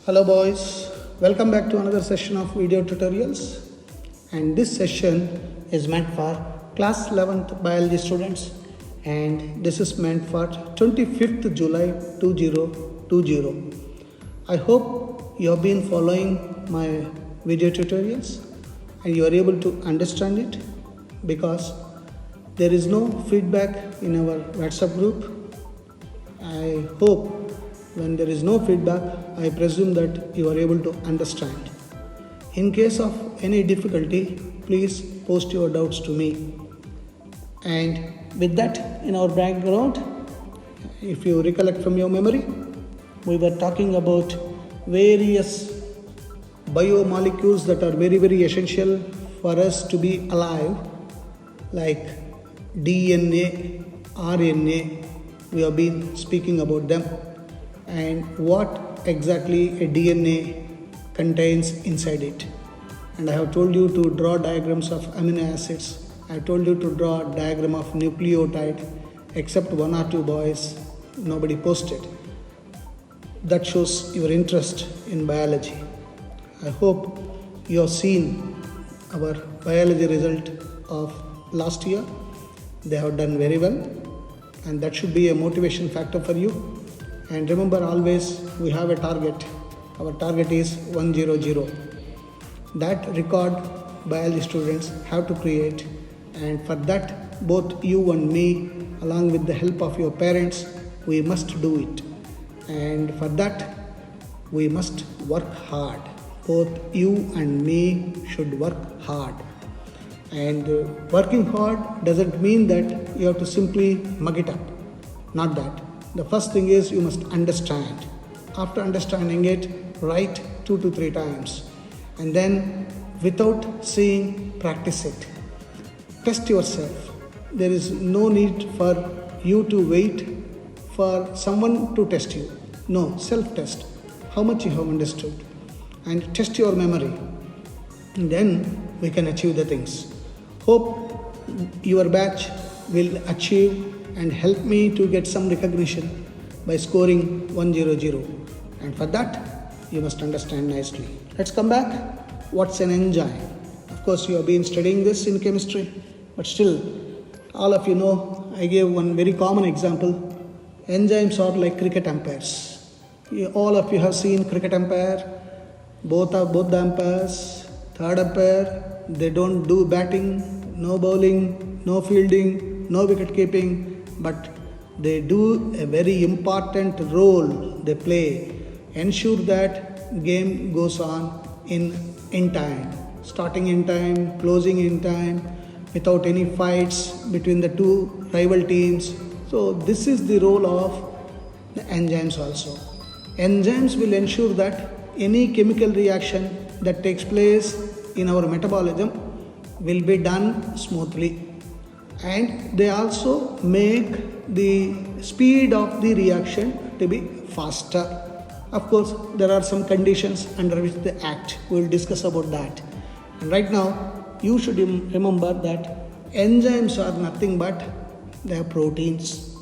Hello boys, welcome back to another session of video tutorials, and this session is meant for class 11th biology students, and this is meant for 25th July 2020. I hope you have been following my video tutorials and you are able to understand it, because there is no feedback in our WhatsApp group. I hope when there is no feedback, I presume that you are able to understand. In case of any difficulty, please post your doubts to me. And with that in our background, if you recollect from your memory, we were talking about various biomolecules that are very essential for us to be alive, like DNA, RNA. We have been speaking about them, and what exactly a DNA contains inside it. And I have told you to draw diagrams of amino acids. I told you to draw a diagram of nucleotide, except one or two boys, nobody posted. That shows your interest in biology. I hope you have seen our biology result of last year. They have done very well, and that should be a motivation factor for you. And remember, always we have a target. Our target is 100. That record biology students have to create, and for that both you and me, along with the help of your parents, we must do it. And for that we must work hard. Both you and me should work hard. And working hard doesn't mean that you have to simply mug it up. Not that. The first thing is you must understand. After understanding it, write 2 to 3 times. And then without seeing, practice it. Test yourself. There is no need for you to wait for someone to test you. No, self-test. How much you have understood. And test your memory. And then we can achieve the things. Hope your batch will achieve and help me to get some recognition by scoring 100. And for that, you must understand nicely. Let's come back. What's an enzyme? Of course, you have been studying this in chemistry, but still, all of you know, I gave one very common example. Enzymes are like cricket umpires. All of you have seen cricket umpire. Both the umpires, third umpire, they don't do batting, no bowling, no fielding, no wicket keeping, but they do a very important role. They play, ensure that game goes on in time, starting in time, closing in time, without any fights between the two rival teams. So this is the role of the enzymes also. Enzymes will ensure that any chemical reaction that takes place in our metabolism will be done smoothly. And they also make the speed of the reaction to be faster. Of course, there are some conditions under which they act. We will discuss about that. And right now, you should remember that enzymes are nothing but they are proteins.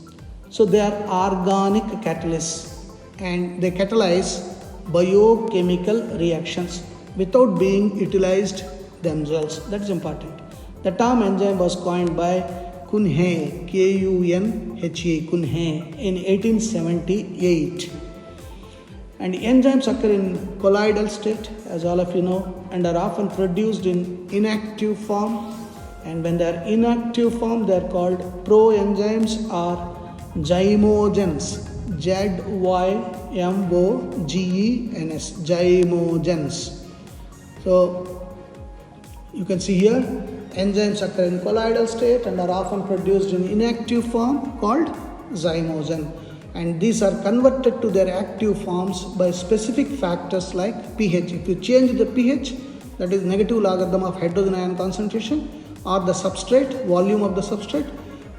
So they are organic catalysts, and they catalyze biochemical reactions without being utilized themselves. That is important. The term enzyme was coined by Cunha, Kunhe, Cunha, in 1878. And enzymes occur in colloidal state, as all of you know, and are often produced in inactive form. And when they are inactive form, they are called proenzymes or zymogens. Zymogens, zymogens. So you can see here, enzymes occur in colloidal state and are often produced in inactive form called zymogen. And these are converted to their active forms by specific factors like pH. If you change the pH, that is negative logarithm of hydrogen ion concentration, or the substrate, volume of the substrate,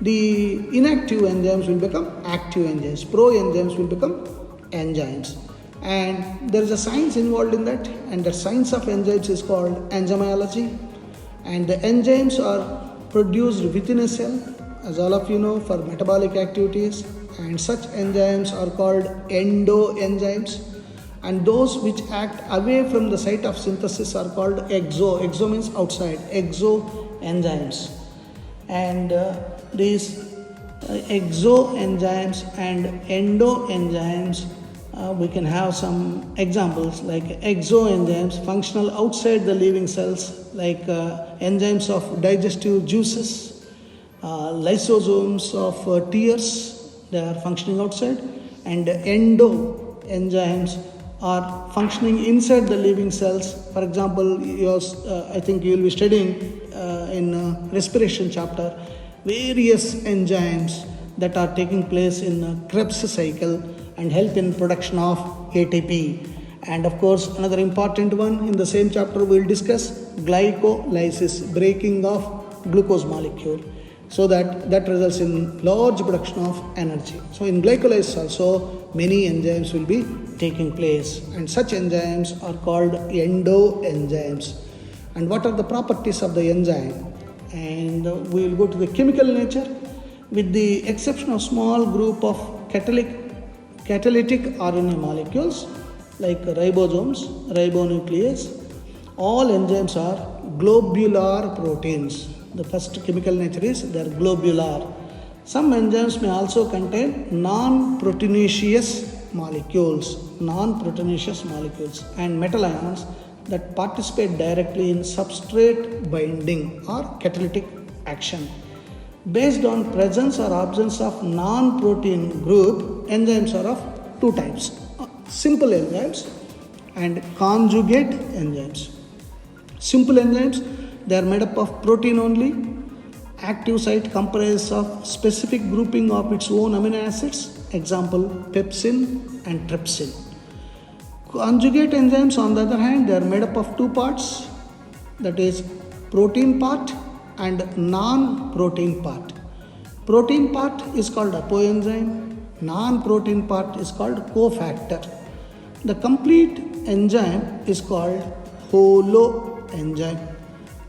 the inactive enzymes will become active enzymes. Proenzymes will become enzymes. And there is a science involved in that, and the science of enzymes is called enzymology. And the enzymes are produced within a cell, as all of you know, for metabolic activities, and such enzymes are called endoenzymes. and those which act away from the site of synthesis are called exo. Exo means outside, exo enzymes. And these exo enzymes and endo enzymes, we can have some examples like exo enzymes functional outside the living cells, like enzymes of digestive juices, lysosomes of tears, they are functioning outside, and endo enzymes are functioning inside the living cells. For example, I think you will be studying in respiration chapter various enzymes that are taking place in Krebs cycle and help in production of ATP. And of course, another important one in the same chapter we will discuss glycolysis, breaking of glucose molecule, so that results in large production of energy. So in glycolysis also many enzymes will be taking place, and such enzymes are called endo enzymes. And what are the properties of the enzyme? And we will go to the chemical nature. With the exception of small group of catalytic RNA molecules like ribosomes, ribonuclease, all enzymes are globular proteins. The first chemical nature is they are globular. Some enzymes may also contain non-proteinaceous molecules and metal ions that participate directly in substrate binding or catalytic action. Based on presence or absence of non-protein group, enzymes are of two types: simple enzymes and conjugate enzymes. Simple enzymes, they are made up of protein only. Active site comprises of specific grouping of its own amino acids, example pepsin and trypsin. Conjugate enzymes, on the other hand, they are made up of two parts, that is protein part and non-protein part. Protein part is called apoenzyme, non-protein part is called cofactor. The complete enzyme is called holoenzyme.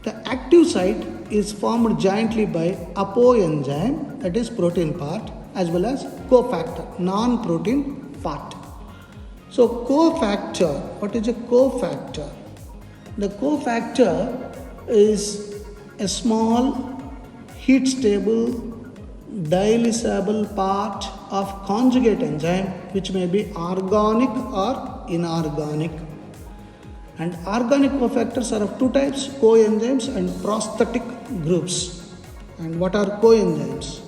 The active site is formed jointly by apoenzyme, that is protein part, as well as cofactor, non-protein part. So cofactor, what is a cofactor? The cofactor is a small heat stable dialysable part of conjugate enzyme, which may be organic or inorganic. And organic cofactors are of two types: coenzymes and prosthetic groups. And what are coenzymes?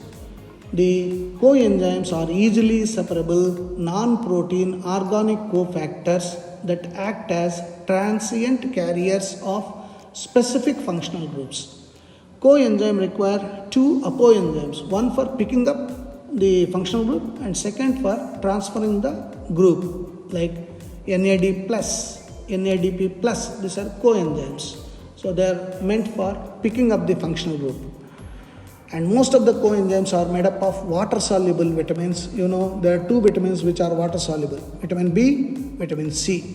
The coenzymes are easily separable non-protein organic cofactors that act as transient carriers of specific functional groups. Coenzyme require two apoenzymes, one for picking up the functional group and second for transferring the group, like NAD+, NADP+, these are coenzymes. So they are meant for picking up the functional group. And most of the coenzymes are made up of water-soluble vitamins. You know, there are two vitamins which are water-soluble, vitamin B, vitamin C.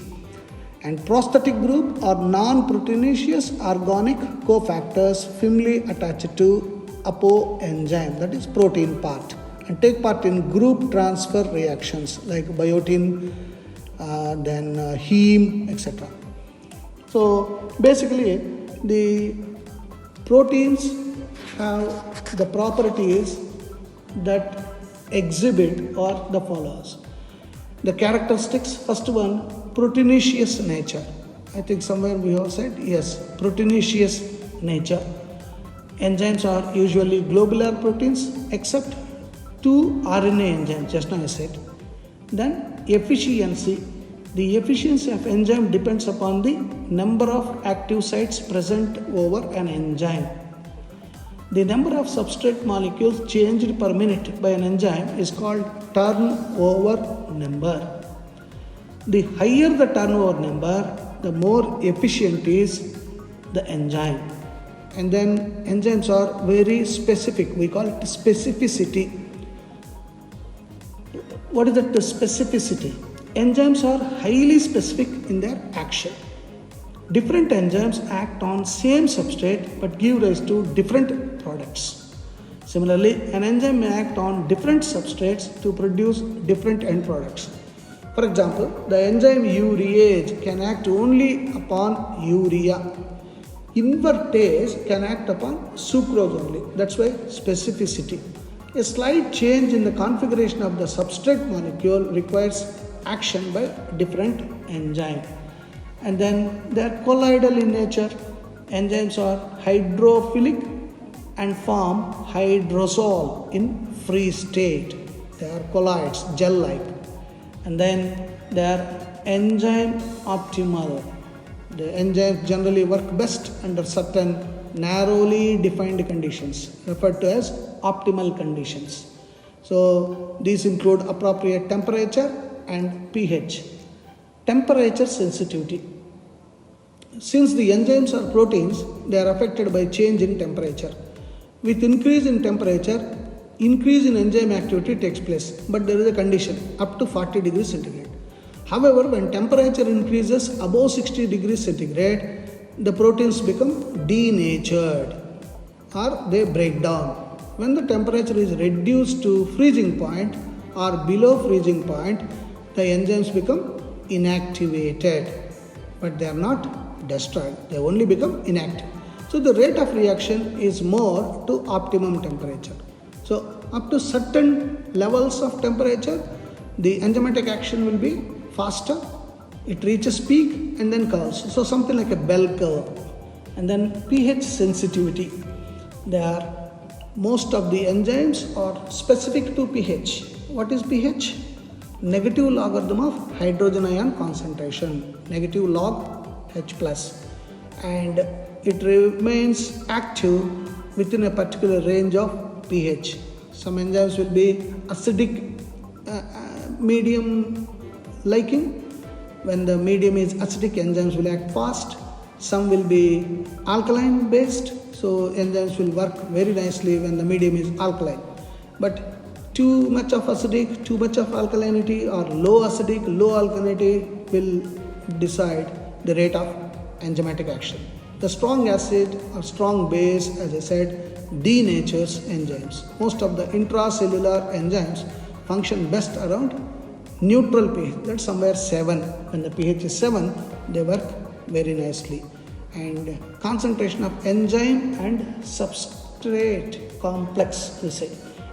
And prosthetic group are non-proteinaceous organic cofactors firmly attached to apoenzyme, that is protein part, and take part in group transfer reactions like biotin, then heme, etc. So basically the proteins have the properties that exhibit or the follows. The characteristics, first one, proteinaceous nature. I think somewhere we have said, yes, proteinaceous nature. Enzymes are usually globular proteins except two RNA enzymes, just now I said. Then efficiency. The efficiency of enzyme depends upon the number of active sites present over an enzyme. The number of substrate molecules changed per minute by an enzyme is called turnover number. The higher the turnover number, the more efficient is the enzyme. And then enzymes are very specific. We call it specificity. What is that specificity? Enzymes are highly specific in their action. Different enzymes act on same substrate but give rise to different products. Similarly, an enzyme may act on different substrates to produce different end products. For example, the enzyme urease can act only upon urea. Invertase can act upon sucrose only. That's why specificity. A slight change in the configuration of the substrate molecule requires action by different enzyme. And then they are colloidal in nature. Enzymes are hydrophilic and form hydrosol in free state. They are colloids, gel-like. And then they are enzyme optimal. The enzymes generally work best under certain narrowly defined conditions, referred to as optimal conditions. So these include appropriate temperature and pH. Temperature sensitivity. Since the enzymes are proteins, they are affected by change in temperature. With increase in temperature, increase in enzyme activity takes place, but there is a condition, up to 40 degrees centigrade. However, when temperature increases above 60 degrees centigrade, the proteins become denatured or they break down. When the temperature is reduced to freezing point or below freezing point, the enzymes become inactivated, but they are not destroyed, they only become inactive. So the rate of reaction is more to optimum temperature. So up to certain levels of temperature, the enzymatic action will be faster. It reaches peak and then curves. So something like a bell curve. And then pH sensitivity. Most of the enzymes are specific to pH. What is pH? Negative logarithm of hydrogen ion concentration. Negative log H plus. And it remains active within a particular range of pH. Some enzymes will be acidic medium liking. When the medium is acidic, enzymes will act fast. Some will be alkaline based, so enzymes will work very nicely when the medium is alkaline. But too much of acidic, too much of alkalinity, or low acidic, low alkalinity will decide the rate of enzymatic action. The strong acid or strong base, as I said, denatures enzymes. Most of the intracellular enzymes function best around neutral pH, that's somewhere 7. When the pH is 7, they work very nicely. And concentration of enzyme and substrate complex, we say.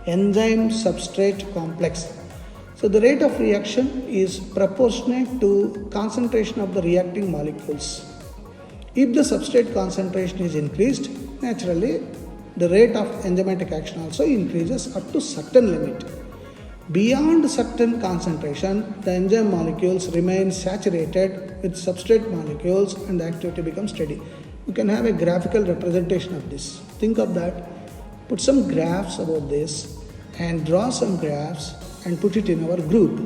Enzyme substrate complex. So the rate of reaction is proportionate to concentration of the reacting molecules. If the substrate concentration is increased, naturally the rate of enzymatic action also increases up to certain limit. Beyond certain concentration, the enzyme molecules remain saturated with substrate molecules and the activity becomes steady. You can have a graphical representation of this. Think of that. Put some graphs about this and draw some graphs and put it in our group.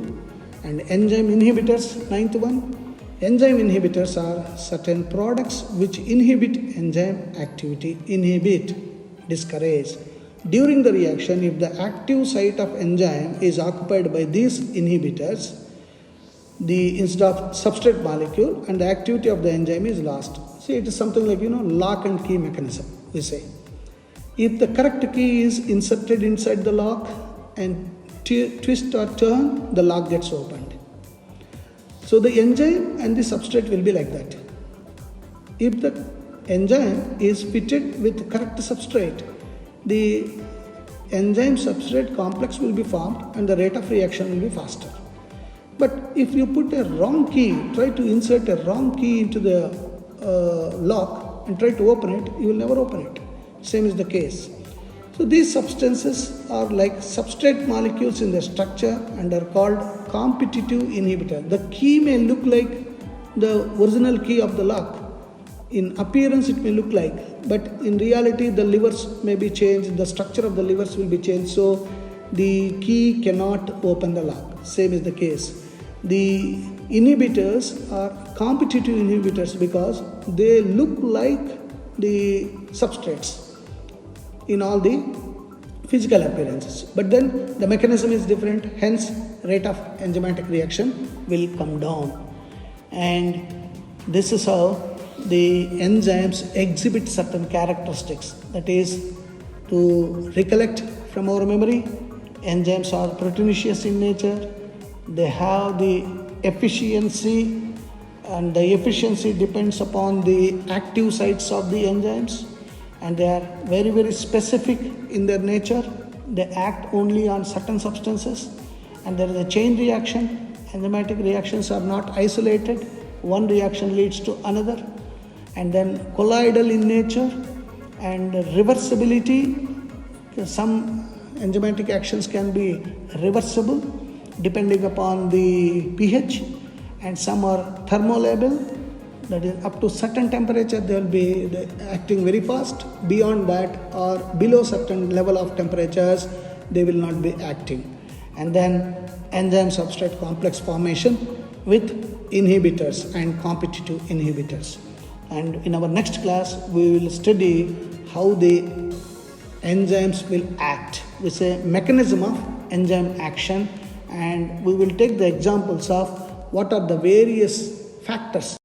And enzyme inhibitors, 9th one. Enzyme inhibitors are certain products which inhibit enzyme activity, discourage. During the reaction, if the active site of enzyme is occupied by these inhibitors, instead of substrate molecule, and the activity of the enzyme is lost. See, it is something like, lock and key mechanism, we say. If the correct key is inserted inside the lock and twist or turn, the lock gets opened. So the enzyme and the substrate will be like that. If the enzyme is fitted with correct substrate, the enzyme substrate complex will be formed and the rate of reaction will be faster. But if you put a wrong key, try to insert a wrong key into the lock and try to open it, you will never open it. Same is the case. So these substances are like substrate molecules in their structure and are called competitive inhibitor. The key may look like the original key of the lock. In appearance it may look like, but in reality the levers may be changed, the structure of the levers will be changed, so the key cannot open the lock. Same is the case. The inhibitors are competitive inhibitors because they look like the substrates in all the physical appearances, but then the mechanism is different, hence rate of enzymatic reaction will come down. And this is how the enzymes exhibit certain characteristics. That is, to recollect from our memory, enzymes are proteinaceous in nature. They have the efficiency, and the efficiency depends upon the active sites of the enzymes, and they are very, very specific in their nature. They act only on certain substances, and there is a chain reaction. Enzymatic reactions are not isolated, one reaction leads to another, and then colloidal in nature and reversibility. Some enzymatic actions can be reversible depending upon the pH, and some are thermolabile, that is up to certain temperature they will be acting very fast. Beyond that or below certain level of temperatures they will not be acting. And then enzyme substrate complex formation with inhibitors and competitive inhibitors. And in our next class we will study how the enzymes will act. We say mechanism of enzyme action, and we will take the examples of what are the various factors